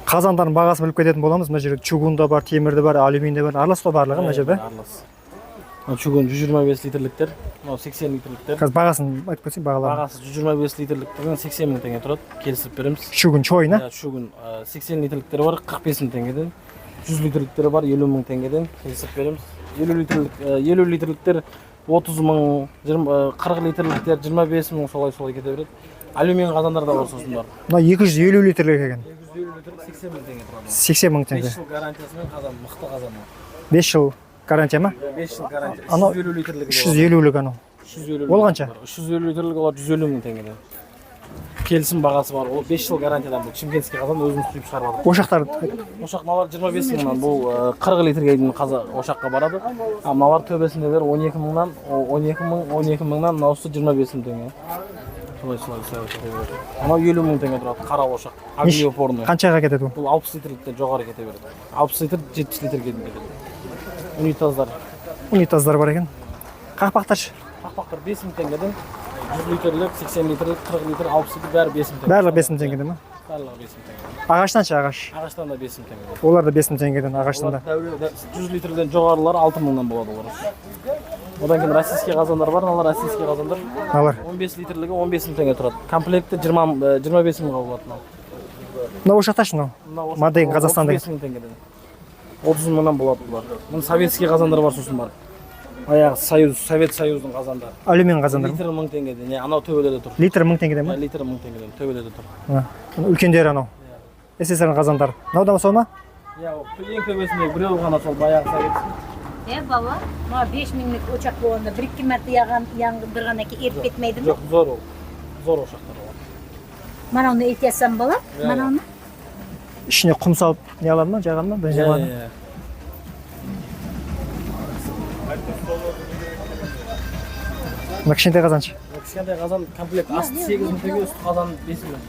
Қазандардың бағасын біліп кететін боламыз. Мына жерде чугун да бар, темір де бар, алюминий де бар. Аралас қой барлығы мына жерде. Аралас. Чугун 125 литрліктер, 80 литрліктер. Қазір бағасын айтып кетсең бағаларын. Бағасы 125 литрліктен 80 мың теңге тұрады. Келісіп береміз. Чугун чойна. Чугун 80 литрліктері бар, 45 мың теңгеден. 100 литрліктері бар, 50 мың теңгеден келісіп береміз. 50 литрліктер 30 мың, 40 литрліктер 25 мың солай кете береді. Алюминий қазандар да бар сосын бар. Мына 250 литрлік екен. 250 литрлік 80 мың теңге тұрады. 80 мың теңге. 5 жыл гарантиясымен қазан, мықты қазан. 5 жыл гарантия ма? 5 жыл гарантия. Анау 150 литрлік. 350-лік анау. 350. Ол қанша? 350 литрлік олар 150 мың теңгеден. Келісім бағасы бар. Ол 5 жыл гарантиядан бұл Шымкентский қазан өзіміз құйып шығарып жатыр. Ошақтар Ошақ мыналар 25 мыңнан, бұл 40 литрге дейін ошаққа барады. А мыналар төбесіндегілер 12 мыңнан, 12 мыңнан, мынаусы 25 мың теңге. Солай. Анау 50 мың теңге тұрады, қара ошақ. Агриопорный. қаншаға кетеді бұл? Бұл 60 литрліктен жоғары кете береді. 60 литр 70 литрге дейін кетеді. Унитаздар. Унитаздар бар екен. Қақпақтар. Қақпақтар 5 мың теңгеден 100 литрлік, 80 литрлік, 40 литр, 60 литр бәрі 5 мың теңге. Барлығы 5 мың теңгеден ма? Барлығы 5 мың теңге. Ағаштанша ағаш? Ағаштан да 5 мың теңге. Олар да 5 мың теңгеден ағаштан да. 100 литрден жоғарылар 6 мыңнан болады олар. Одан кейін российский қазандар бар, аналар российский қазандар. Алар. 15 литрлігі 15 мың теңге тұрады. Комплекті 25 мыңға болады мынау. Мына ошақташы мынау. Модейн Қазақстан деген. 35 мың теңгеден. 30 мыңнан болады бұлар. Мына советский қазандар бар сосын бар. Аяғы Совет Союздың қазандары. Алюминий қазандар. Литр 1000 теңгеден. Анау төбеде де тұр. Литр 1000 теңгеден ма? Литр 1000 теңгеден төбеде де тұр. Үлкендері анау. СССР қазандары. Мынау да сол ма? Ең төбесінде біреу ғана сол баяғы советский. Бала, мына 5 мыңдық очақ болғанда бір-екі мәрте яғандырған әке еріп кетмейді ме? Жоқ, зор ол. Зор ошақтар ол. Мана оны ет ясам бала, мана оны. Ішіне құм салып не аламын ма, жағамын ма? Мына кішкентай қазаншы. Кішкентай қазан комплект асты 8 мың теңге, үсті қазан 5 мың.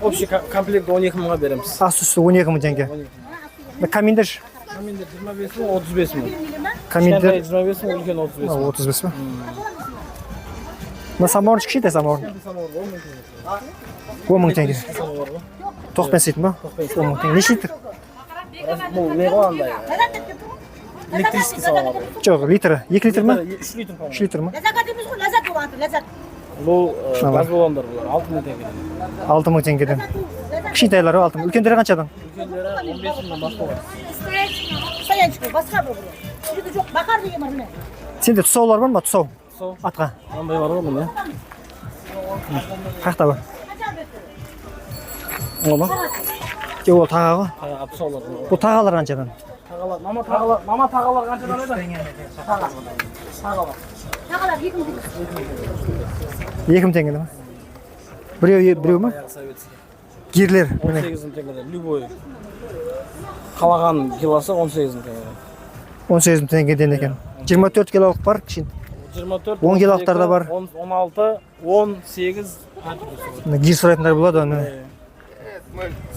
Общий комплект 12 мыңға береміз. Асты үсті 12 мың теңге. Каминдер? Каминдер 25 мың, 35 мың. Каминдер 25 мың, үлкен 35 мың. 35 мың. Мына самаурын кішкентай самаурын. 10 мың теңге. 90 сейтін ба? 10 мың теңге. Неше литр? Бұл не қоғандай? Электрический самовар. Жоқ, литрі. 2 литр ма? 3 литр по-моему. 3 литр ма? Бұл газ баллондар бұлар, 6 мың теңгеден. 6 мың теңгеден. Кішкентайлары 6 мың. Үлкендері қаншадан? Үлкендері 15 мыңнан басталады. Стоянчика, басқа бір бұл. Үйді жоқ, бақар деген бар міне. Сенде тұсаулар бар ма? Тұсау? Тұсау. Атқа? Мынандай бар ғой міне. Қақта бар? Ол ма? Ол таға ғой? Тұсаулар. Бұл тағалар қаншадан? Мама тағалар қаншадан еді? Тағалар. Тағалар 2 мың теңге. 2 мың теңге ма? Біреу ма? Гирлер. 18 мың теңгеден, любой. Қалаған килосы 18 мың теңгеден. 18 мың теңгеден екен. 24 килолық бар кішін. 24, 10 килолықтар да бар. 16, 18. Гир сұрайтындар болады оны.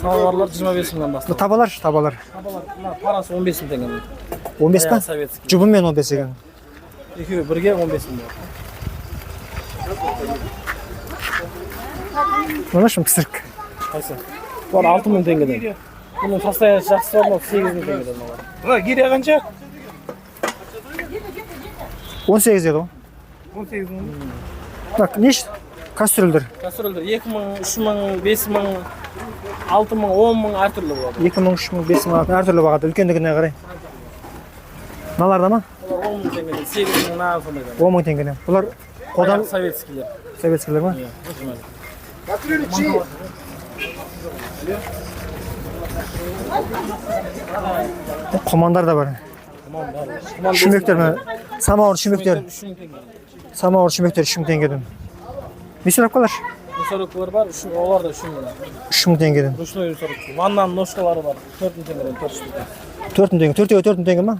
Самоварлар 25 мыңнан басталады. Табалар? Табалар, парасы 15 мың теңгеден. 15 па? Жұбымен 15 екен. Екеуі бірге 15 мың. Мына шым кісірік. Қайсы? Бұл 6 мың теңгеден. Бұның состояниясы жақсы бар, 8 мың теңгеден олар. Бұна гиря қанша? 18 еді ғой. 18 мың. Так, неш? Кастрөлдер? Кастрөлдер 2 мың, 3 мың, 5 мың, 6 мың, 10 мың әртүрлі болады. 2 мың, 3 мың, 5 мың, әртүрлі бағады. Үлкендігіне қарай. Мыналарда ма? Олар 10 мың теңгеден, 8 мыңнан сондайдан. 10 мың теңгеден. Бұлар қодан советскийлер. Советскийлер ма? Құмандар да бар. Шүмектер ме? Самауыр шүмектер. Самауыр шүмектер 3 мың теңгеден. Мисырапкалар? Мусоровкалар бар, олар да 3 мың. 3 мың теңгеден. Ручной мусоровка. Ваннаның ножкалары бар, 4 мың теңгеден, 4 штука. 4 мың теңге. 4 мың теңге ма?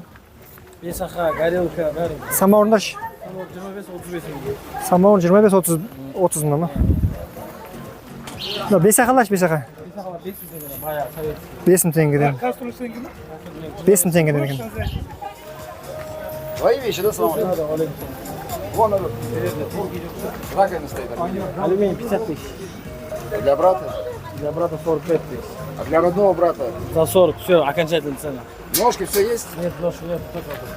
Бесақа, горелка, бәрі. Самауырындаршы? 25-35 мың. Самауыр 25-30 мың ма? Бесақалаш, бесақа? Бесақалар 5 мың теңгеден, баяғы совет. 5 мың теңгеден. Кастрюль сенгі ме? 5 мың теңгеден екен. Твои вещи, да, Слава? Вон он. Раковина стоит. Алюминий 50 тысяч. Для брата? Для брата 45 тысяч. А для родного брата За 40, все, окончательная цена. ножки все есть? Нет, ножки нет, только вот.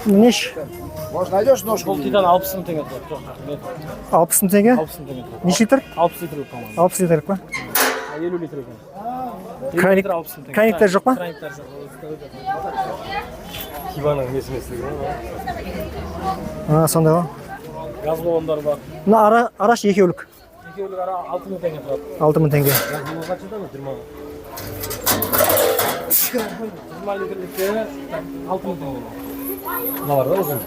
Неш? Может, найдешь ножки? Бұл титан 60 мың теңге тұрады. Жоқ, нет. 60 мың теңге? 60 мың теңге тұрады. Неше литр? 60 литр, по-моему. 60 литр па? 50 литр екен. Краник- 50 литр 60 мың теңге. краниктер жоқ па? Краниктер жоқ. Сондай ғой. Газ баллондар бар. Мына араш екеулік. Екеулік ара 6 мың теңге тұрады. 6 мың теңге. 20 литрліктері 6 мың теңге. Мыналар да ұзын.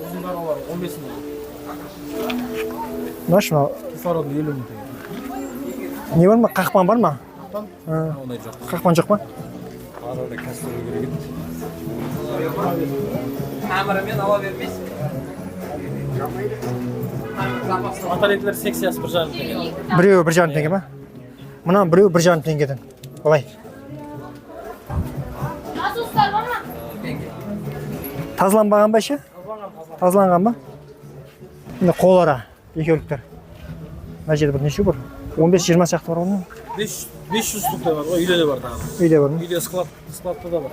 Ұзындары бар 15 мың. Мынаш мынау Кислород 50 мың теңге. не бар ма? Қақпан бар ма? Ондай жоқ. Қақпан жоқ па? Батарейкалар секциясы 1,5 теңге. Біреуі 1,5 теңге ма? Мына біреуі 1,5 теңгеден. Былай. Тазаланбаған ба ше? Тазаланған ба? Мына қолара екеуліктер. Мына жерде бір неше бар? 15-20 шақты бар ғой. 500 штук да бар ғой, үйде де бар тағы. Үйде бар ма? Үйде складта да бар.